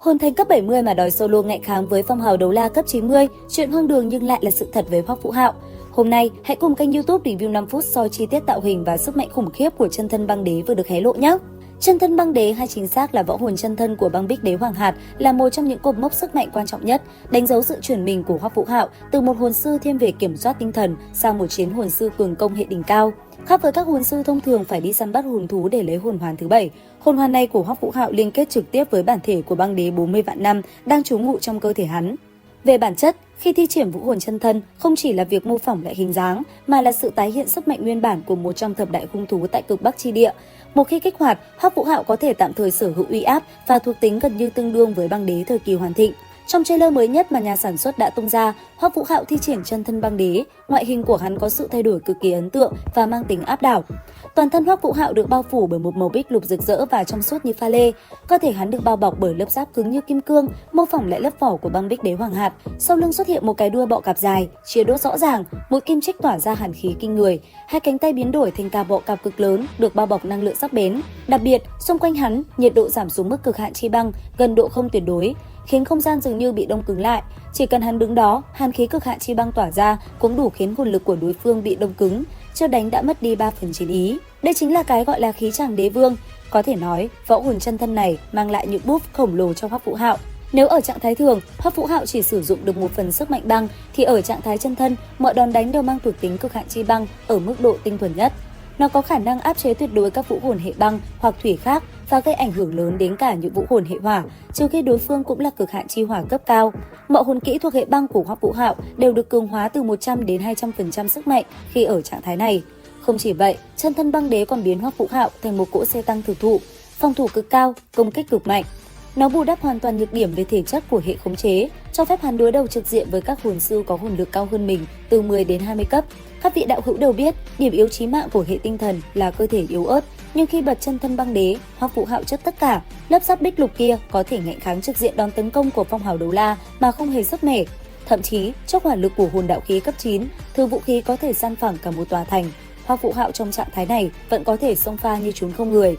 Hồn Thánh cấp 70 mà đòi solo ngạnh kháng với phong hào đấu la cấp 90, chuyện hoang đường nhưng lại là sự thật với Hoắc Vũ Hạo. Hôm nay, hãy cùng kênh YouTube review 5 phút soi chi tiết tạo hình và sức mạnh khủng khiếp của chân thân băng đế vừa được hé lộ nhé. Chân thân băng đế hay chính xác là võ hồn chân thân của băng bích đế Hoàng Hạt là một trong những cột mốc sức mạnh quan trọng nhất, đánh dấu sự chuyển mình của Hoắc Vũ Hạo từ một hồn sư thiên về kiểm soát tinh thần sang một chiến hồn sư cường công hệ đỉnh cao. Khác với các hồn sư thông thường phải đi săn bắt hồn thú để lấy hồn hoàn thứ 7, hồn hoàn này của Hoắc Vũ Hạo liên kết trực tiếp với bản thể của băng đế 40 vạn năm đang trú ngụ trong cơ thể hắn. Về bản chất, khi thi triển vũ hồn chân thân không chỉ là việc mô phỏng lại hình dáng mà là sự tái hiện sức mạnh nguyên bản của một trong thập đại hung thú tại cực Bắc chi địa. Một khi kích hoạt, Hoắc Vũ Hạo có thể tạm thời sở hữu uy áp và thuộc tính gần như tương đương với băng đế thời kỳ hoàn thịnh. Trong trailer mới nhất mà nhà sản xuất đã tung ra, Hoắc Vũ Hạo thi triển chân thân băng đế, ngoại hình của hắn có sự thay đổi cực kỳ ấn tượng và mang tính áp đảo. Toàn thân Hoắc Vũ Hạo được bao phủ bởi một màu bích lục rực rỡ và trong suốt như pha lê. Cơ thể hắn được bao bọc bởi lớp giáp cứng như kim cương, mô phỏng lại lớp vỏ của băng bích đế Hoàng Hạt. Sau lưng xuất hiện một cái đuôi bọ cạp dài, chia đốt rõ ràng, mũi kim chích tỏa ra hàn khí kinh người. Hai cánh tay biến đổi thành cà bọ cạp cực lớn, được bao bọc năng lượng sắc bén. Đặc biệt, xung quanh hắn, nhiệt độ giảm xuống mức cực hạn chi băng, gần độ không tuyệt đối, khiến không gian dường như bị đông cứng lại. Chỉ cần hắn đứng đó, hàn khí cực hạn chi băng tỏa ra cũng đủ khiến hồn lực của đối phương bị đông cứng, chưa đánh đã mất đi 3/9 ý. Đây chính là cái gọi là khí chàng đế vương. Có thể nói, võ hồn chân thân này mang lại những buff khổng lồ cho Hoắc Vũ Hạo. Nếu ở trạng thái thường, Hoắc Vũ Hạo chỉ sử dụng được một phần sức mạnh băng, thì ở trạng thái chân thân, mọi đòn đánh đều mang thuộc tính cực hạn chi băng ở mức độ tinh thuần nhất. Nó có khả năng áp chế tuyệt đối các vũ hồn hệ băng hoặc thủy khác và gây ảnh hưởng lớn đến cả những vũ hồn hệ hỏa, trừ khi đối phương cũng là cực hạn chi hỏa cấp cao. Mọi hồn kỹ thuộc hệ băng của Hoắc Vũ Hạo đều được cường hóa từ 100 đến 200% sức mạnh khi ở trạng thái này. Không chỉ vậy, chân thân băng đế còn biến Hoắc Vũ Hạo thành một cỗ xe tăng thực thụ, phòng thủ cực cao, công kích cực mạnh. Nó bù đắp hoàn toàn nhược điểm về thể chất của hệ khống chế, cho phép hắn đối đầu trực diện với các hồn sư có hồn lực cao hơn mình từ 10 đến 20 cấp. Các vị đạo hữu đều biết, điểm yếu chí mạng của hệ tinh thần là cơ thể yếu ớt, nhưng khi bật chân thân băng đế, Hoắc Vũ Hạo chất tất cả. Lớp giáp bích lục kia có thể ngạnh kháng trực diện đòn tấn công của phong hào đấu la mà không hề sấp nể. Thậm chí, chốc hỏa lực của hồn đạo khí cấp 9, thứ vũ khí có thể san phẳng cả một tòa thành. Hoắc Vũ Hạo trong trạng thái này vẫn có thể xông pha như trốn không người.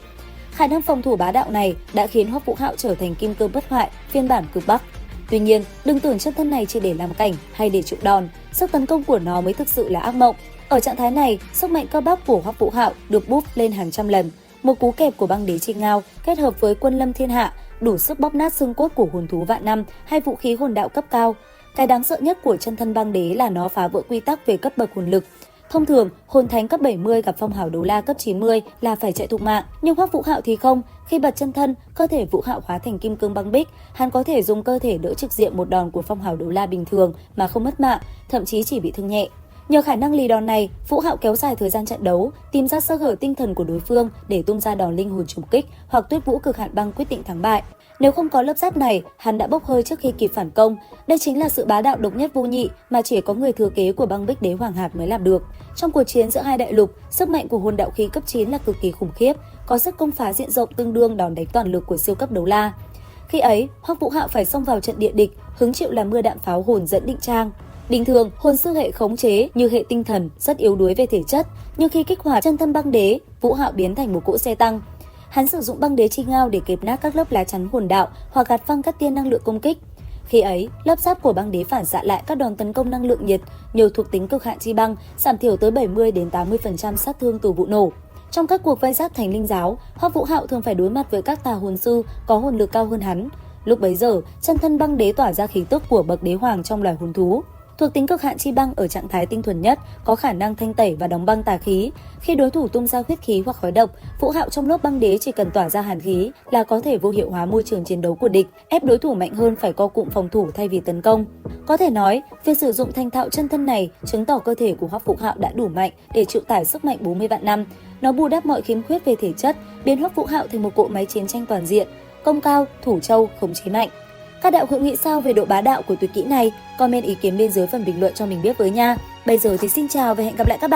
Khả năng phòng thủ bá đạo này đã khiến Hoắc Vũ Hạo trở thành kim cương bất hoại, phiên bản cực Bắc. Tuy nhiên, đừng tưởng chân thân này chỉ để làm cảnh hay để chịu đòn, sức tấn công của nó mới thực sự là ác mộng. Ở trạng thái này, sức mạnh cơ bắp của Hoắc Vũ Hạo được buff lên hàng trăm lần. Một cú kẹp của băng đế Trinh Ngao kết hợp với quân lâm thiên hạ, đủ sức bóp nát xương cốt của hồn thú vạn năm hay vũ khí hồn đạo cấp cao. Cái đáng sợ nhất của chân thân băng đế là nó phá vỡ quy tắc về cấp bậc hồn lực. Thông thường, hồn thánh cấp 70 gặp phong hào đấu la cấp 90 là phải chạy thục mạng, nhưng Hoắc Vũ Hạo thì không. Khi bật chân thân, cơ thể Vũ Hạo hóa thành kim cương băng bích, hắn có thể dùng cơ thể đỡ trực diện một đòn của phong hào đấu la bình thường mà không mất mạng, thậm chí chỉ bị thương nhẹ. Nhờ khả năng lì đòn này, Vũ Hạo kéo dài thời gian trận đấu, tìm ra sơ hở tinh thần của đối phương để tung ra đòn linh hồn trùng kích hoặc tuyết vũ cực hạn băng quyết định thắng bại. Nếu không có lớp giáp này, hắn đã bốc hơi trước khi kịp phản công. Đây chính là sự bá đạo độc nhất vô nhị mà chỉ có người thừa kế của băng bích đế Hoàng Hạt mới làm được. Trong cuộc chiến giữa hai đại lục, sức mạnh của hồn đạo khí cấp 9 là cực kỳ khủng khiếp, có sức công phá diện rộng tương đương đòn đánh toàn lực của siêu cấp đấu la. Khi ấy, Hoắc Vũ Hạo phải xông vào trận địa địch, hứng chịu là mưa đạn pháo hồn dẫn định trang. Bình thường, hồn sư hệ khống chế như hệ tinh thần rất yếu đuối về thể chất, nhưng khi kích hoạt chân thân băng đế, Vũ Hạo biến thành một cỗ xe tăng. Hắn sử dụng băng đế Trinh Ngao để kẹp nát các lớp lá chắn hồn đạo hoặc gạt phăng các tia năng lượng công kích. Khi ấy, lớp giáp của băng đế phản xạ lại các đòn tấn công năng lượng nhiệt, nhiều thuộc tính cực hạn chi băng, giảm thiểu tới 70 đến 80% sát thương từ vụ nổ. Trong các cuộc vây giáp thành linh giáo, Hoắc Vũ Hạo thường phải đối mặt với các tà hồn sư có hồn lực cao hơn hắn. Lúc bấy giờ, chân thân băng đế tỏa ra khí tức của bậc đế hoàng trong loài hồn thú. Thuộc tính cực hạn chi băng ở trạng thái tinh thuần nhất có khả năng thanh tẩy và đóng băng tà khí. Khi đối thủ tung ra huyết khí hoặc khói độc, Vũ Hạo trong lớp băng đế chỉ cần tỏa ra hàn khí là có thể vô hiệu hóa môi trường chiến đấu của địch, ép đối thủ mạnh hơn phải co cụm phòng thủ thay vì tấn công. Có thể nói, việc sử dụng thành thạo chân thân này chứng tỏ cơ thể của Hoắc Vũ Hạo đã đủ mạnh để chịu tải sức mạnh 40 vạn năm. Nó bù đắp mọi khiếm khuyết về thể chất, biến Hoắc Vũ Hạo thành một cỗ máy chiến tranh toàn diện, công cao, thủ châu, khống chế mạnh. Các đạo hữu nghĩ sao về độ bá đạo của tuyệt kỹ này? Comment ý kiến bên dưới phần bình luận cho mình biết với nha. Bây giờ thì xin chào và hẹn gặp lại các bạn.